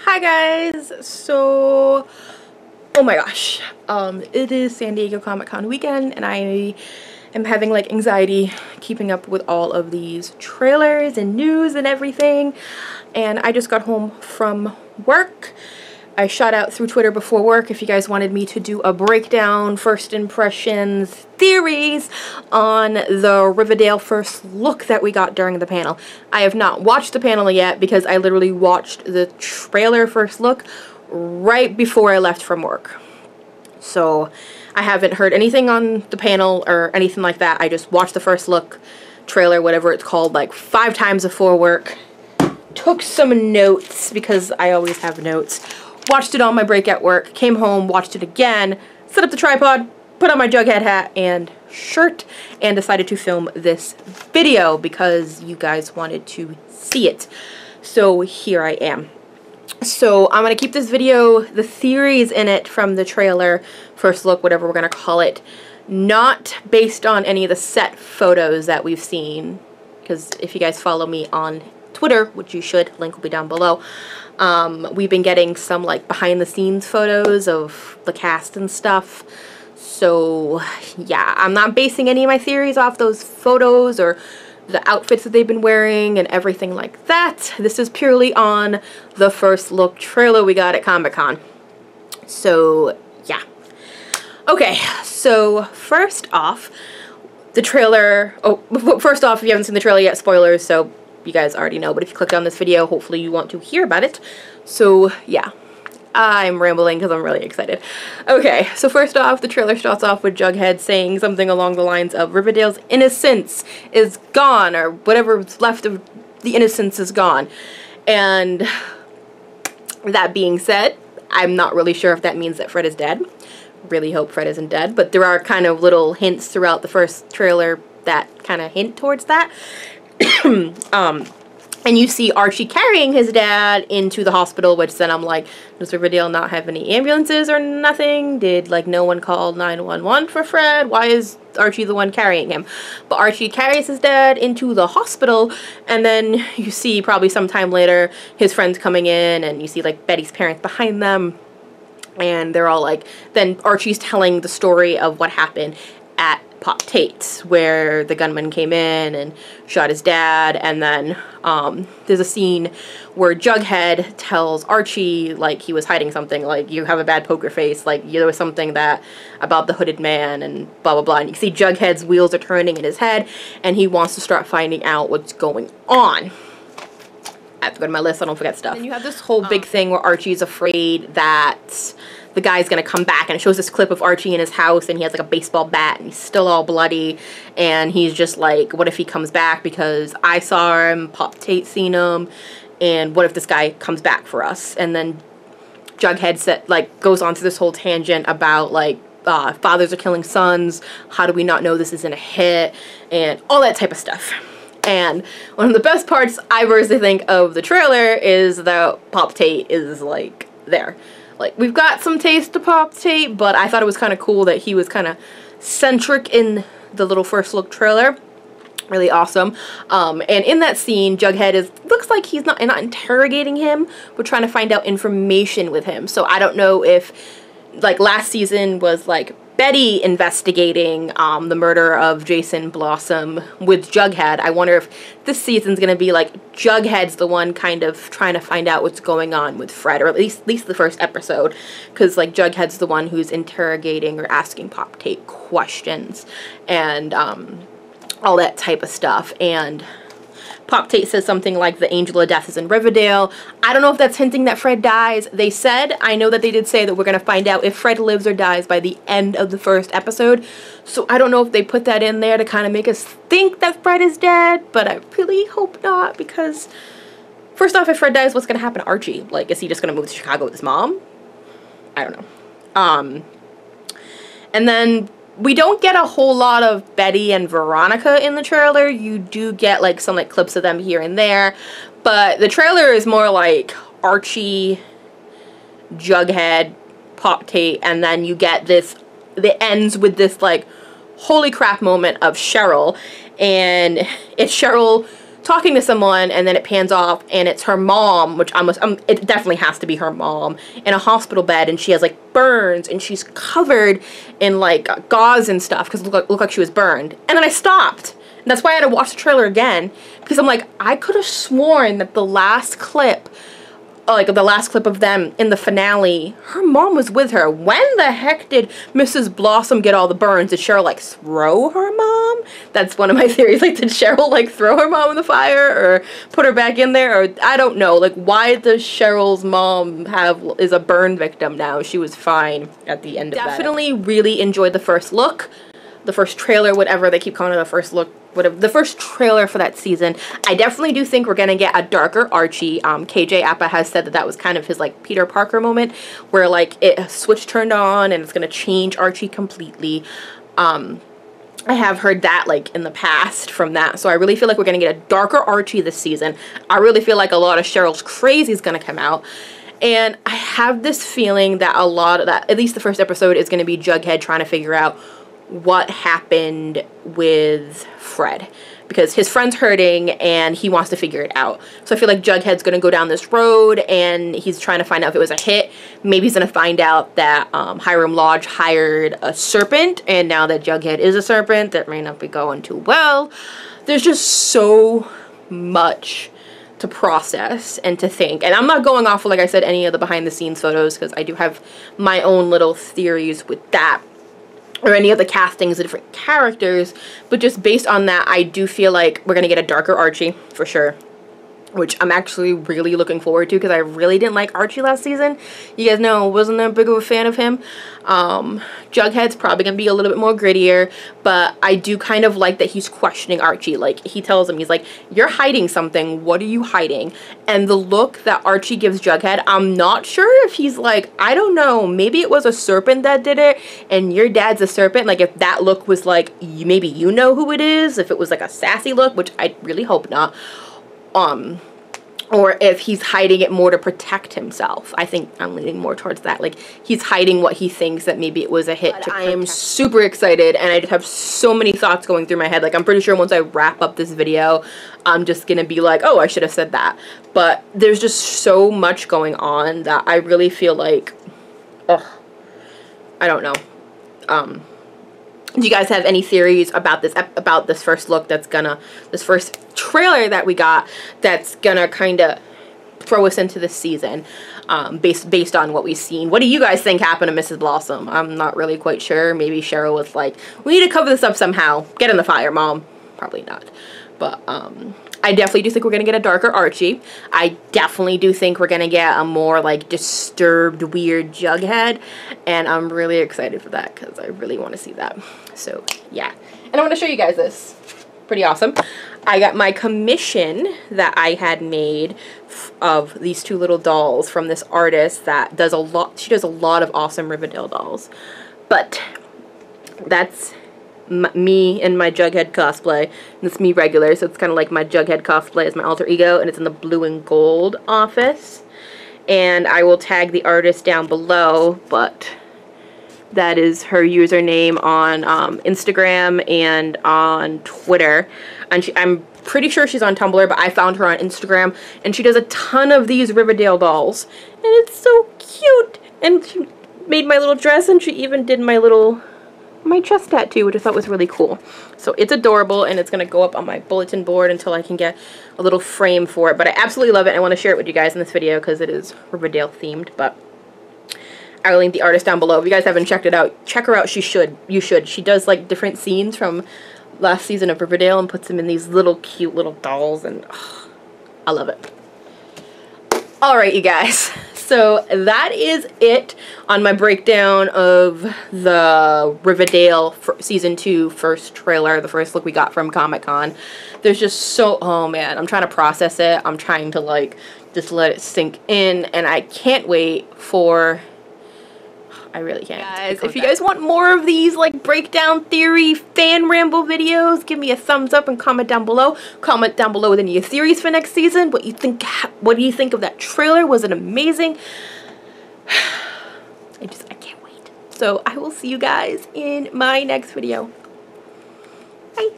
Hi guys, so oh my gosh, it is San Diego Comic-Con weekend and I am having like anxiety keeping up with all of these trailers and news and everything. And I just got home from work. I shot out through Twitter before work if you guys wanted me to do a breakdown, first impressions, theories on the Riverdale first look that we got during the panel. I have not watched the panel yet because I literally watched the trailer first look right before I left from work. So I haven't heard anything on the panel or anything like that. I just watched the first look trailer, whatever it's called, like 5 times before work. Took some notes because I always have notes. Watched it on my break at work, came home, watched it again, set up the tripod, put on my Jughead hat and shirt, and decided to film this video because you guys wanted to see it. So here I am. So I'm going to keep this video, the theories in it from the trailer, first look, whatever we're going to call it, not based on any of the set photos that we've seen, because if you guys follow me on Twitter, which you should, link will be down below, we've been getting some like behind the scenes photos of the cast and stuff. So yeah, I'm not basing any of my theories off those photos or the outfits that they've been wearing and everything like that. This is purely on the first look trailer we got at Comic-Con. So yeah. Okay, so first off, the trailer, first off, if you haven't seen the trailer yet, spoilers, so you guys already know, but if you clicked on this video, hopefully you want to hear about it. So yeah, I'm rambling because I'm really excited. Okay, so first off, the trailer starts off with Jughead saying something along the lines of Riverdale's innocence is gone, or whatever's left of the innocence is gone. And that being said, I'm not really sure if that means that Fred is dead. Really hope Fred isn't dead, but there are kind of little hints throughout the first trailer that kind of hint towards that. And you see Archie carrying his dad into the hospital, which then I'm like, does Riverdale not have any ambulances or nothing? Did like no one call 911 for Fred? Why is Archie the one carrying him? But Archie carries his dad into the hospital, and then you see probably sometime later his friends coming in, and you see like Betty's parents behind them, and they're all like, then Archie's telling the story of what happened at Pop Tate's, where the gunman came in and shot his dad, and then there's a scene where Jughead tells Archie like he was hiding something, like you have a bad poker face, like there was something that about the hooded man and blah blah blah, and you see Jughead's wheels are turning in his head and he wants to start finding out what's going on. I have to go to my list so I don't forget stuff. And you have this whole big thing where Archie's afraid that the guy's gonna come back, and it shows this clip of Archie in his house, and he has like a baseball bat, and he's still all bloody, and he's just like, what if he comes back because I saw him, Pop Tate seen him, and what if this guy comes back for us? And then Jughead goes on to this whole tangent about like fathers are killing sons, how do we not know this isn't a hit, and all that type of stuff. And one of the best parts I personally think of the trailer is that Pop Tate is like there. Like, we've got some taste of Pop Tate, but I thought it was kind of cool that he was kind of centric in the little first look trailer. Really awesome. And in that scene, Jughead looks like he's not interrogating him, but trying to find out information with him. So I don't know if, like, last season was like Betty investigating the murder of Jason Blossom with Jughead. I wonder if this season's gonna be like Jughead's the one kind of trying to find out what's going on with Fred, or at least the first episode, because like Jughead's the one who's interrogating or asking Pop Tate questions and all that type of stuff. And Pop Tate says something like the angel of death is in Riverdale. I don't know if that's hinting that Fred dies. They said, I know that they did say that we're going to find out if Fred lives or dies by the end of the first episode. So I don't know if they put that in there to kind of make us think that Fred is dead, but I really hope not, because first off, if Fred dies, what's going to happen to Archie? Like, is he just going to move to Chicago with his mom? I don't know. And then we don't get a whole lot of Betty and Veronica in the trailer. You do get like some like clips of them here and there, but the trailer is more like Archie, Jughead, Pop Tate, and then you get this, it ends with this like holy crap moment of Cheryl, and it's Cheryl talking to someone, and then it pans off and it's her mom, which it definitely has to be her mom, in a hospital bed, and she has like burns and she's covered in like gauze and stuff because it looked like she was burned. And then I stopped. And that's why I had to watch the trailer again, because I'm like, I could have sworn that the last clip, like the last clip of them in the finale, her mom was with her. When the heck did Mrs. Blossom get all the burns? Did Cheryl like throw her mom? That's one of my theories. Like, did Cheryl like throw her mom in the fire or put her back in there? Or I don't know. Like, why does Cheryl's mom is a burn victim now? She was fine at the end of that. Definitely really enjoyed the first look. The first trailer, whatever they keep calling it, the first look, whatever, the first trailer for that season. I definitely do think we're gonna get a darker Archie. KJ Apa has said that was kind of his like Peter Parker moment, where like a switch turned on and it's gonna change Archie completely. I have heard that like in the past from that, so I really feel like we're gonna get a darker Archie this season. I really feel like a lot of Cheryl's crazy is gonna come out. And I have this feeling that a lot of that, at least the first episode, is gonna be Jughead trying to figure out what happened with Fred, because his friend's hurting and he wants to figure it out. So I feel like Jughead's gonna go down this road and he's trying to find out if it was a hit. Maybe he's gonna find out that Hiram Lodge hired a serpent, and now that Jughead is a serpent, that may not be going too well. There's just so much to process and to think, and I'm not going off of, like I said, any of the behind the scenes photos, because I do have my own little theories with that, or any of the castings of different characters, but just based on that, I do feel like we're gonna get a darker Archie for sure, which I'm actually really looking forward to, because I really didn't like Archie last season. You guys know I wasn't that big of a fan of him. Jughead's probably gonna be a little bit more grittier, but I do kind of like that he's questioning Archie. Like, he tells him, he's like, you're hiding something, what are you hiding? And the look that Archie gives Jughead, I'm not sure if he's like, I don't know, maybe it was a serpent that did it, and your dad's a serpent. Like, if that look was like, maybe you know who it is, if it was like a sassy look, which I really hope not. Or if he's hiding it more to protect himself. I think I'm leaning more towards that. Like, he's hiding what he thinks that maybe it was a hit. I am super excited, and I just have so many thoughts going through my head. Like, I'm pretty sure once I wrap up this video, I'm just gonna be like, oh, I should have said that. But there's just so much going on that I really feel like, ugh, I don't know. Do you guys have any theories about this first look that's gonna, this first trailer that we got, that's gonna kind of throw us into this season, based on what we've seen? What do you guys think happened to Mrs. Blossom? I'm not really quite sure. Maybe Cheryl was like, we need to cover this up somehow. Get in the fire, Mom. Probably not. But I definitely do think we're gonna get a darker Archie. I definitely do think we're gonna get a more like disturbed, weird Jughead, and I'm really excited for that because I really want to see that. So yeah, and I want to show you guys this. Pretty awesome. I got my commission that I had made of these two little dolls from this artist that does a lot. She does a lot of awesome Riverdale dolls, but that's me and my Jughead cosplay, and it's me regular, so it's kind of like my Jughead cosplay is my alter ego, and it's in the blue and gold office, and I will tag the artist down below, but that is her username on Instagram and on Twitter, and I'm pretty sure she's on Tumblr, but I found her on Instagram, and she does a ton of these Riverdale dolls, and it's so cute, and she made my little dress, and she even did my chest tattoo, which I thought was really cool. So it's adorable, and it's going to go up on my bulletin board until I can get a little frame for it. But I absolutely love it. I want to share it with you guys in this video because it is Riverdale themed. But I will link the artist down below. If you guys haven't checked it out, check her out. You should. She does like different scenes from last season of Riverdale and puts them in these little cute little dolls, and I love it. Alright, you guys. So that is it on my breakdown of the Riverdale Season 2 first trailer, the first look we got from Comic-Con. There's just so, oh man, I'm trying to process it. I'm trying to like just let it sink in, and I can't wait for, I really can't. Guys, if you guys want more of these like breakdown theory fan ramble videos, give me a thumbs up and comment down below. Comment down below with any of your theories for next season. What do you think of that trailer? Was it amazing? I can't wait. So I will see you guys in my next video. Bye.